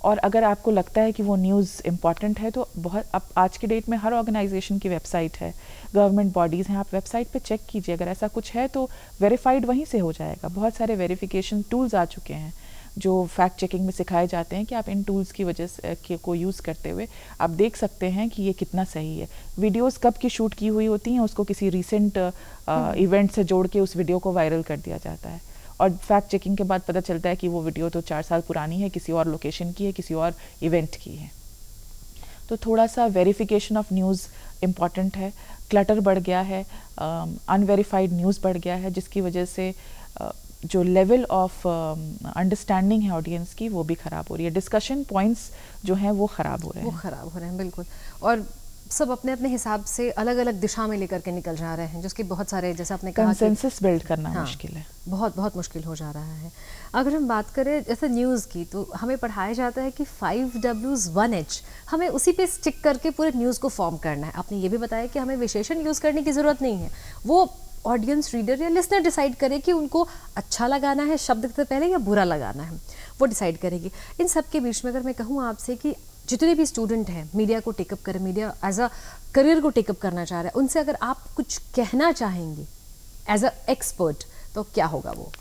और अगर आपको लगता है कि वो न्यूज़ इम्पॉर्टेंट है तो बहुत, अब आज के डेट में हर ऑर्गेनाइजेशन की वेबसाइट है, गवर्नमेंट बॉडीज़ हैं, आप वेबसाइट पे चेक कीजिए, अगर ऐसा कुछ है तो वेरीफाइड वहीं से हो जाएगा। बहुत सारे वेरिफिकेशन टूल्स आ चुके हैं जो फैक्ट चेकिंग में सिखाए जाते हैं कि आप इन टूल्स की वजह से को यूज़ करते हुए आप देख सकते हैं कि ये कितना सही है। वीडियोस कब की शूट की हुई होती हैं, उसको किसी रिसेंट इवेंट से जोड़ के उस वीडियो को वायरल कर दिया जाता है, और फैक्ट चेकिंग के बाद पता चलता है कि वो वीडियो तो 4 साल पुरानी है, किसी और लोकेशन की है, किसी और इवेंट की है। तो थोड़ा सा वेरिफिकेशन ऑफ न्यूज़ इम्पॉर्टेंट है। क्लटर बढ़ गया है, अनवेरीफाइड न्यूज़ बढ़ गया है, जिसकी वजह से जो लेवल ऑफ अंडरस्टैंडिंग है ऑडियंस की वो भी ख़राब हो रही है। डिस्कशन पॉइंट्स जो हैं वो ख़राब हो रहे हैं। बिल्कुल। और सब अपने अपने हिसाब से अलग अलग दिशा में लेकर के निकल जा रहे हैं, जिसके बहुत सारे, जैसे आपने कहा, कंसेंसस बिल्ड करना मुश्किल है, बहुत बहुत मुश्किल हो जा रहा है। अगर हम बात करें जैसे न्यूज़ की, तो हमें पढ़ाया जाता है कि 5 Ws 1 H, हमें उसी पे स्टिक करके पूरे न्यूज़ को फॉर्म करना है। आपने ये भी बताया कि हमें विशेषण यूज़ करने की ज़रूरत नहीं है, वो ऑडियंस, रीडर या लिसनर डिसाइड करे कि उनको अच्छा लगाना है शब्द से पहले या बुरा लगाना है, वो डिसाइड करेगी। इन सब के बीच में अगर मैं कहूँ आपसे कि जितने भी स्टूडेंट हैं मीडिया को टेकअप करें, मीडिया एज अ करियर को टेकअप करना चाह रहे हैं, उनसे अगर आप कुछ कहना चाहेंगे एज अ एक्सपर्ट, तो क्या होगा वो?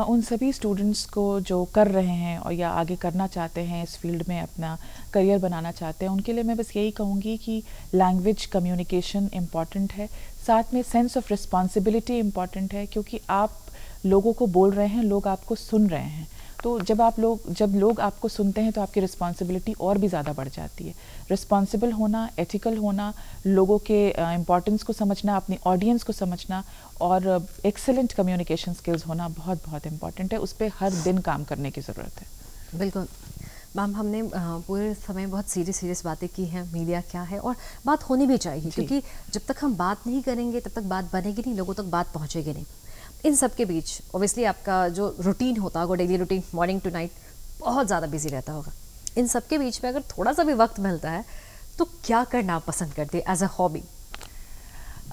उन सभी स्टूडेंट्स को जो कर रहे हैं और या आगे करना चाहते हैं, इस फील्ड में अपना करियर बनाना चाहते हैं, उनके लिए मैं बस यही कहूँगी कि लैंग्वेज कम्युनिकेशन इम्पॉर्टेंट है, साथ में सेंस ऑफ रिस्पॉन्सिबिलिटी इम्पॉर्टेंट है, क्योंकि आप लोगों को बोल रहे हैं, लोग आपको सुन रहे हैं। तो जब लोग आपको सुनते हैं तो आपकी रिस्पॉन्सिबिलिटी और भी ज़्यादा बढ़ जाती है। रिस्पॉन्सिबल होना, एथिकल होना, लोगों के इम्पोर्टेंस को समझना, अपनी ऑडियंस को समझना और एक्सेलेंट कम्युनिकेशन स्किल्स होना बहुत बहुत इम्पॉर्टेंट है। उस पर हर दिन काम करने की ज़रूरत है। बिल्कुल मैम, हमने पूरे समय बहुत सीरियस बातें की हैं, मीडिया क्या है, और बात होनी भी चाहिए, क्योंकि जब तक हम बात नहीं करेंगे तब तक बात बनेगी नहीं, लोगों तक बात पहुँचेगी नहीं। इन सब के बीच ऑब्वियसली आपका जो रूटीन होता होगा, daily routine morning to night, बहुत ज़्यादा बिजी रहता होगा। इन सब के बीच में अगर थोड़ा सा भी वक्त मिलता है तो क्या करना आप पसंद करते हैं एज अ हॉबी?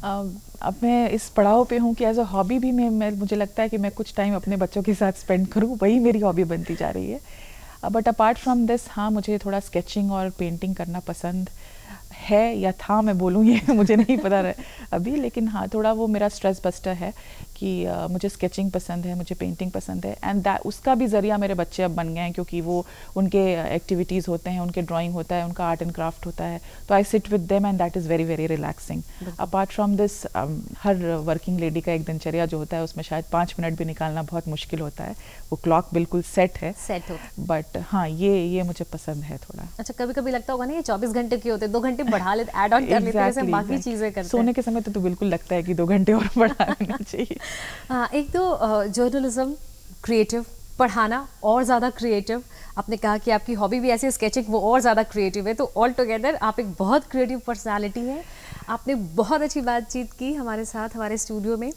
अब मैं इस पड़ाव पे हूँ कि एज अ हॉबी भी मुझे लगता है कि मैं कुछ टाइम अपने बच्चों के साथ स्पेंड करूँ, वही मेरी हॉबी बनती जा रही है। बट अपार्ट फ्रॉम दिस, हाँ, मुझे थोड़ा स्केचिंग और पेंटिंग करना पसंद है, या था, मैं बोलूँ ये मुझे नहीं पता अभी, लेकिन हाँ, थोड़ा वो मेरा स्ट्रेस बस्टर है कि मुझे स्केचिंग पसंद है, मुझे पेंटिंग पसंद है, एंड दैट उसका भी ज़रिया मेरे बच्चे अब बन गए हैं, क्योंकि वो उनके एक्टिविटीज़ होते हैं, उनके ड्राइंग होता है, उनका आर्ट एंड क्राफ्ट होता है, तो I sit with them and that is very very relaxing. Apart from this her working lady का एक दिनचर्या जो होता है उसमें शायद 5 मिनट भी निकालना बहुत मुश्किल होता है, वो क्लॉक बिल्कुल सेट है, बट हाँ ये मुझे पसंद है थोड़ा। अच्छा, कभी कभी लगता होगा ना ये 24 घंटे के होते, 2 घंटे बढ़ा लेते, ऐड ऑन कर लेते हैं, जैसे बाकी चीजें करते हैं। सोने के समय तो बिल्कुल लगता है कि 2 घंटे और बढ़ा लेना चाहिए। हाँ, एक तो जर्नलिज्म, क्रिएटिव, पढ़ाना और ज़्यादा क्रिएटिव, आपने कहा कि आपकी हॉबी भी ऐसी स्केचिंग, वो और ज़्यादा क्रिएटिव है, तो ऑल टुगेदर आप एक बहुत क्रिएटिव पर्सनालिटी है। आपने बहुत अच्छी बातचीत की हमारे साथ, हमारे स्टूडियो में।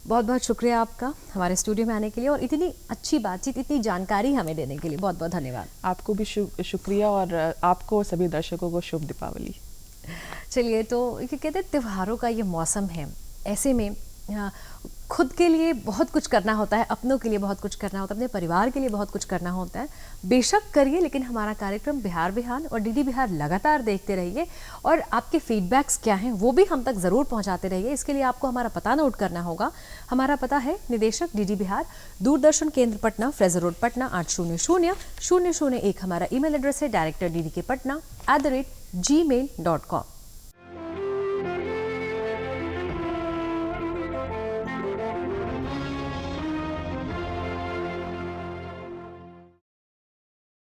बहुत बहुत शुक्रिया आपका हमारे स्टूडियो में आने के लिए और इतनी अच्छी बातचीत, इतनी जानकारी हमें देने के लिए बहुत बहुत धन्यवाद। आपको भी शुक्रिया, और आपको सभी दर्शकों को शुभ दीपावली। चलिए, तो ये कहते हैं त्योहारों का ये मौसम है, ऐसे में खुद के लिए बहुत कुछ करना होता है, अपनों के लिए बहुत कुछ करना होता है, अपने परिवार के लिए बहुत कुछ करना होता है। बेशक करिए, लेकिन हमारा कार्यक्रम बिहार बिहान और डीडी बिहार लगातार देखते रहिए और आपके फीडबैक्स क्या हैं वो भी हम तक ज़रूर पहुंचाते रहिए। इसके लिए आपको हमारा पता नोट करना होगा। हमारा पता है निदेशक डीडी बिहार, दूरदर्शन केंद्र पटना, फ्रेजर रोड पटना 800001। हमारा ईमेल एड्रेस है director ddk patna@gmail.com।